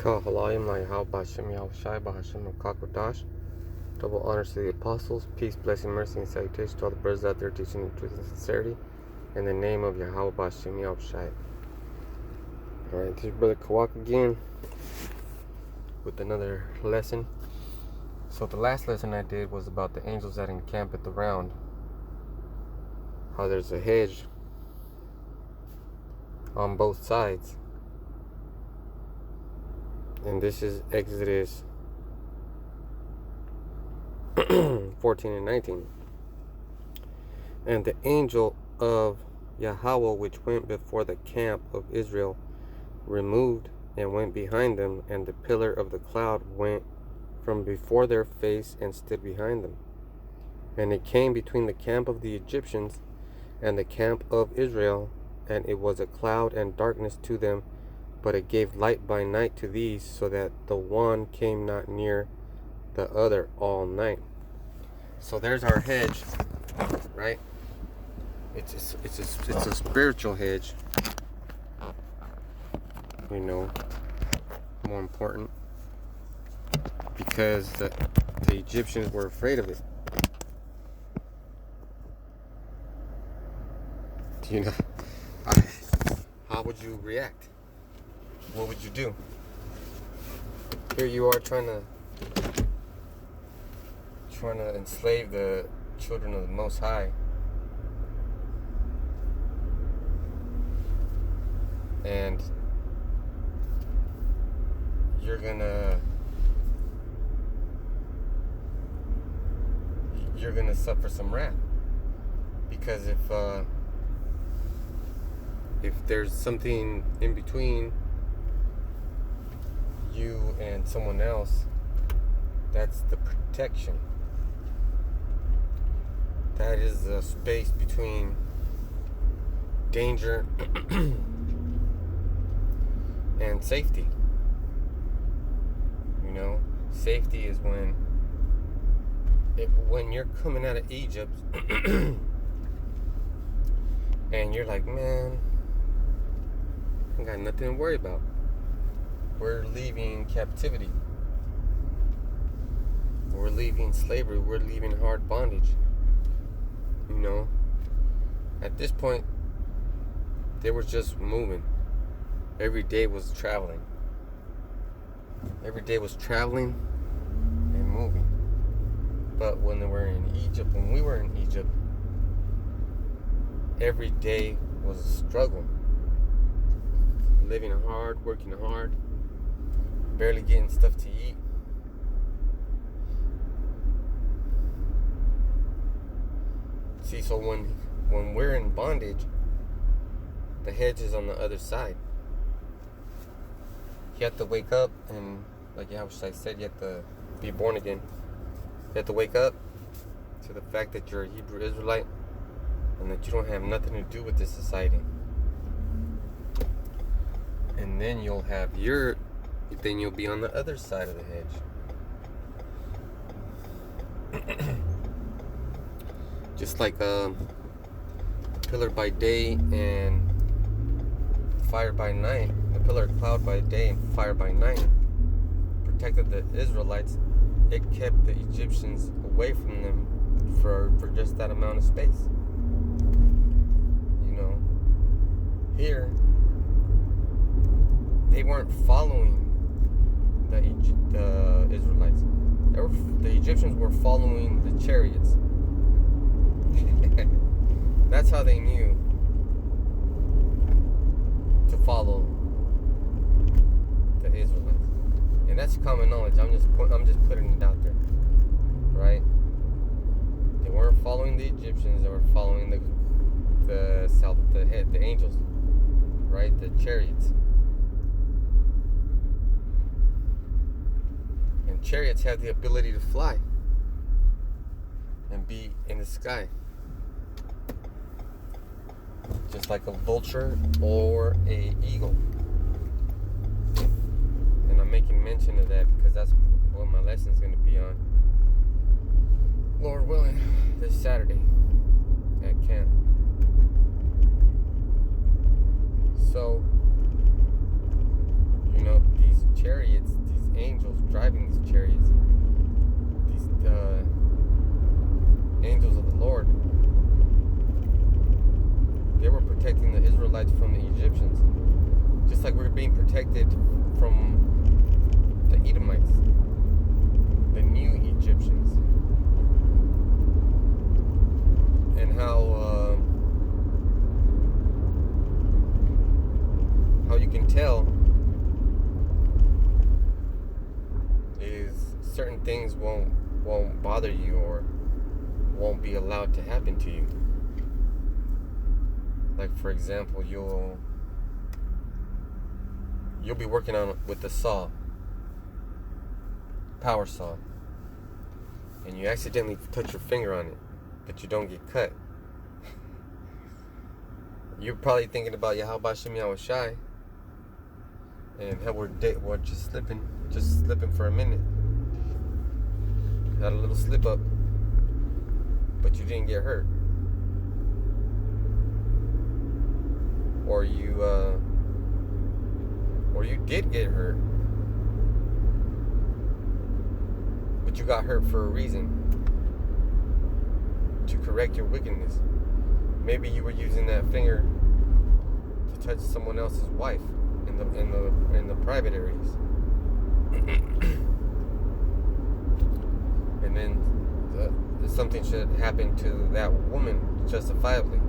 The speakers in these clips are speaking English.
Kahalayim Layahal Bashem Yahushai Bahashem Kakodash. Double honors to the apostles, peace, blessing, mercy, and salutation to all the brothers out there teaching the truth and sincerity. In the name of Yahweh Bashem Yahushai. Alright, this is Brother Kawak again with another lesson. So the last lesson I did was about the angels that encampeth around. How there's a hedge on both sides. And this is Exodus 14 and 19. And the angel of Yahweh which went before the camp of Israel removed and went behind them, and the pillar of the cloud went from before their face and stood behind them. And it came between the camp of the Egyptians and the camp of Israel, and it was a cloud and darkness to them, but it gave light by night to these, so that the one came not near the other all night. So there's our hedge, right? It's a spiritual hedge, you know, more important, because the Egyptians were afraid of it. You know, how would you react? What would you do? Here you are trying to enslave the children of the Most High, and you're gonna suffer some wrath, because if there's something in between you and someone else, that's the protection. That is the space between danger and safety. You know, safety is when you're coming out of Egypt and you're like, man, I got nothing to worry about. We're leaving captivity. We're leaving slavery. We're leaving hard bondage. You know, at this point, they were just moving. Every day was traveling. Every day was traveling and moving. But when we were in Egypt, every day was a struggle. Living hard, working hard, barely getting stuff to eat. See, so when we're in bondage, the hedge is on the other side. You have to wake up, and like Yahushua said, you have to be born again. You have to wake up to the fact that you're a Hebrew Israelite and that you don't have nothing to do with this society. And then you'll be on the other side of the hedge. Just like a pillar by day and fire by night, the pillar of cloud by day and fire by night protected the Israelites. It kept the Egyptians away from them for just that amount of space. You know, here they weren't following the Israelites. The Egyptians were following the chariots. That's how they knew to follow the Israelites, and that's common knowledge. I'm just putting it out there, right? They weren't following the Egyptians; they were following the angels, right? The chariots. And chariots have the ability to fly and be in the sky, just like a vulture or a eagle. And I'm making mention of that because that's what my lesson is going to be on, Lord willing, this Saturday at camp. So, you know, these chariots driving these chariots, these angels of the Lord, they were protecting the Israelites from the Egyptians, just like we were being protected from the Edomites, the new Egyptians. And how you can tell is certain things won't bother you or won't be allowed to happen to you. Like, for example, you'll be working with the saw, power saw, and you accidentally touch your finger on it, but you don't get cut. You're probably thinking about Yahweh Shemi Awashai, and how we're just slipping for a minute. Had a little slip up, but you didn't get hurt. Or you did get hurt, but you got hurt for a reason, to correct your wickedness. Maybe you were using that finger to touch someone else's wife in the private areas, and then something should happen to that woman justifiably.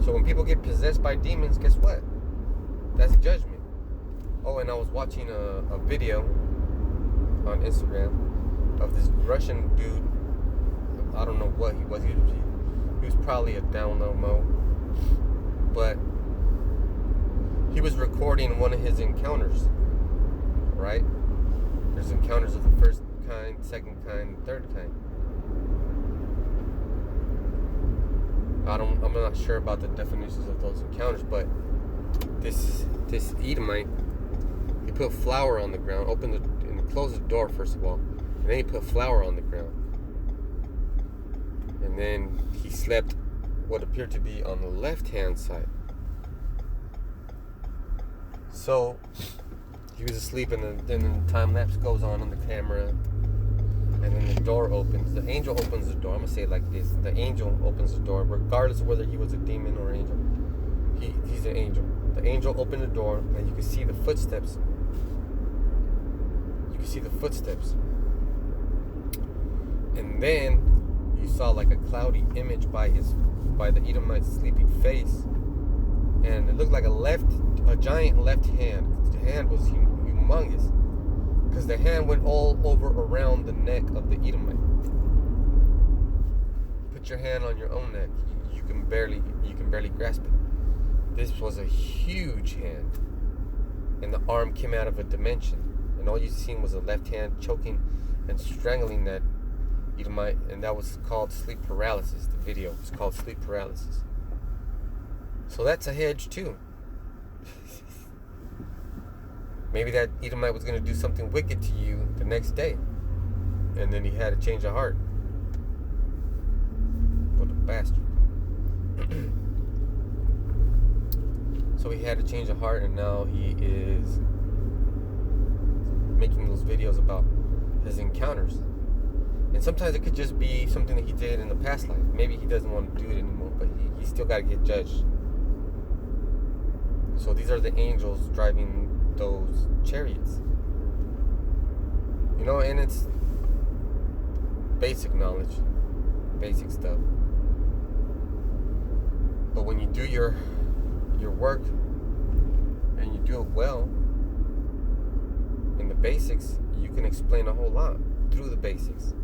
So when people get possessed by demons, guess what? That's judgment. Oh, and I was watching a video on Instagram of this Russian dude. I don't know what he was. He was probably a down low mo. But he was recording one of his encounters, right? There's encounters of the first kind, second kind, third kind. I'm not sure about the definitions of those encounters, but this Edomite, he put flour on the ground, closed the door first of all, and then he put flour on the ground, and then he slept what appeared to be on the left-hand side. So he was asleep, and then the time lapse goes on the camera. And then the door opens. The angel opens the door. I'm going to say it like this. The angel opens the door, regardless of whether he was a demon or an angel. He's an angel. The angel opened the door, and you can see the footsteps. And then you saw like a cloudy image by the Edomite's sleeping face. And it looked like a giant left hand. The hand was humongous, because the hand went all over around the neck of the Edomite. Put your hand on your own neck. You can barely grasp it. This was a huge hand, and the arm came out of a dimension, and all you seen was a left hand choking and strangling that Edomite, and that was called sleep paralysis. The video was called sleep paralysis. So that's a hedge too. Maybe that Edomite was going to do something wicked to you the next day, and then he had a change of heart. What a bastard. So he had a change of heart, and now he is making those videos about his encounters. And sometimes it could just be something that he did in the past life. Maybe he doesn't want to do it anymore, but he still got to get judged. So these are the angels driving those chariots, and it's basic knowledge, basic stuff. But when you do your work and you do it well in the basics, you can explain a whole lot through the basics,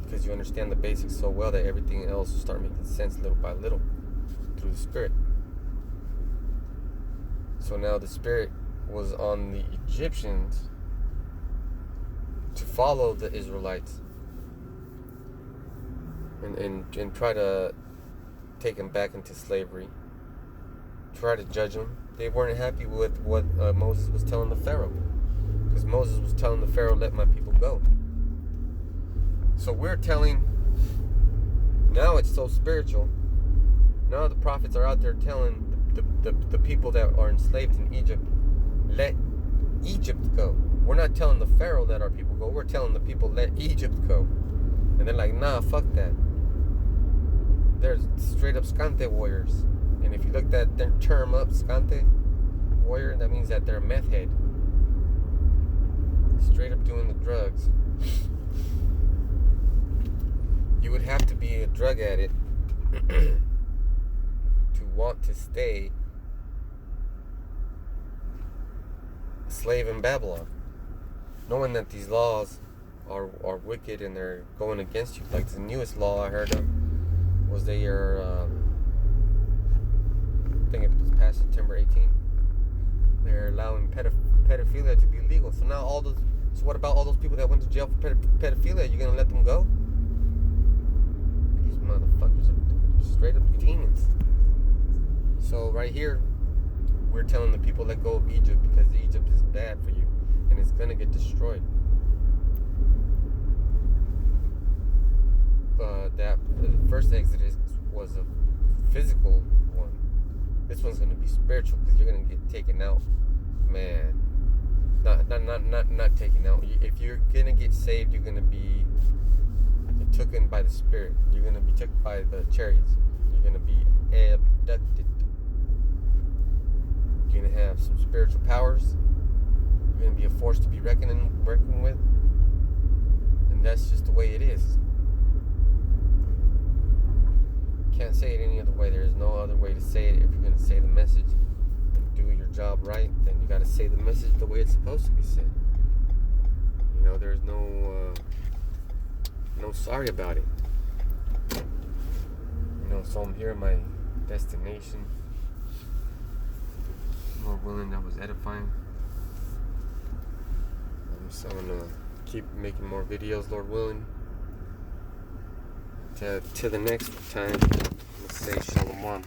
because you understand the basics so well that everything else will start making sense little by little through the Spirit. So now the Spirit was on the Egyptians to follow the Israelites and try to take them back into slavery, try to judge them. They weren't happy with what Moses was telling the Pharaoh, because Moses was telling the Pharaoh, let my people go. So we're telling, now it's so spiritual, now the prophets are out there telling the people that are enslaved in Egypt let Egypt go. We're not telling the Pharaoh let our people go. We're telling the people let Egypt go. And they're like, nah, fuck that. They're straight up Scante warriors. And if you look that their term up, Scante warrior, that means that they're a meth head. Straight up doing the drugs. You would have to be a drug addict to want to stay a slave in Babylon, knowing that these laws are wicked and they're going against you. Like the newest law I heard of was they are, I think it was passed September 18th. They're allowing pedophilia to be legal. So now so what about all those people that went to jail for pedophilia? You gonna let them go? These motherfuckers are straight up demons. So right here, we're telling the people let go of Egypt because Egypt is bad for you and it's gonna get destroyed. The first Exodus was a physical one. This one's gonna be spiritual because you're gonna get taken out, man. Not taken out. If you're gonna get saved, you're gonna be taken by the Spirit. You're gonna be taken by the chariots. You're gonna be abducted. You're gonna have some spiritual powers. You're gonna be a force to be reckoned with, and that's just the way it is. Can't say it any other way. There is no other way to say it. If you're going to say the message and do your job right, then you got to say the message the way it's supposed to be said. You know, there's no sorry about it. You know, so I'm here at my destination. Lord willing, that was edifying. So I'm going to keep making more videos, Lord willing. To the next time, let's say Shalom.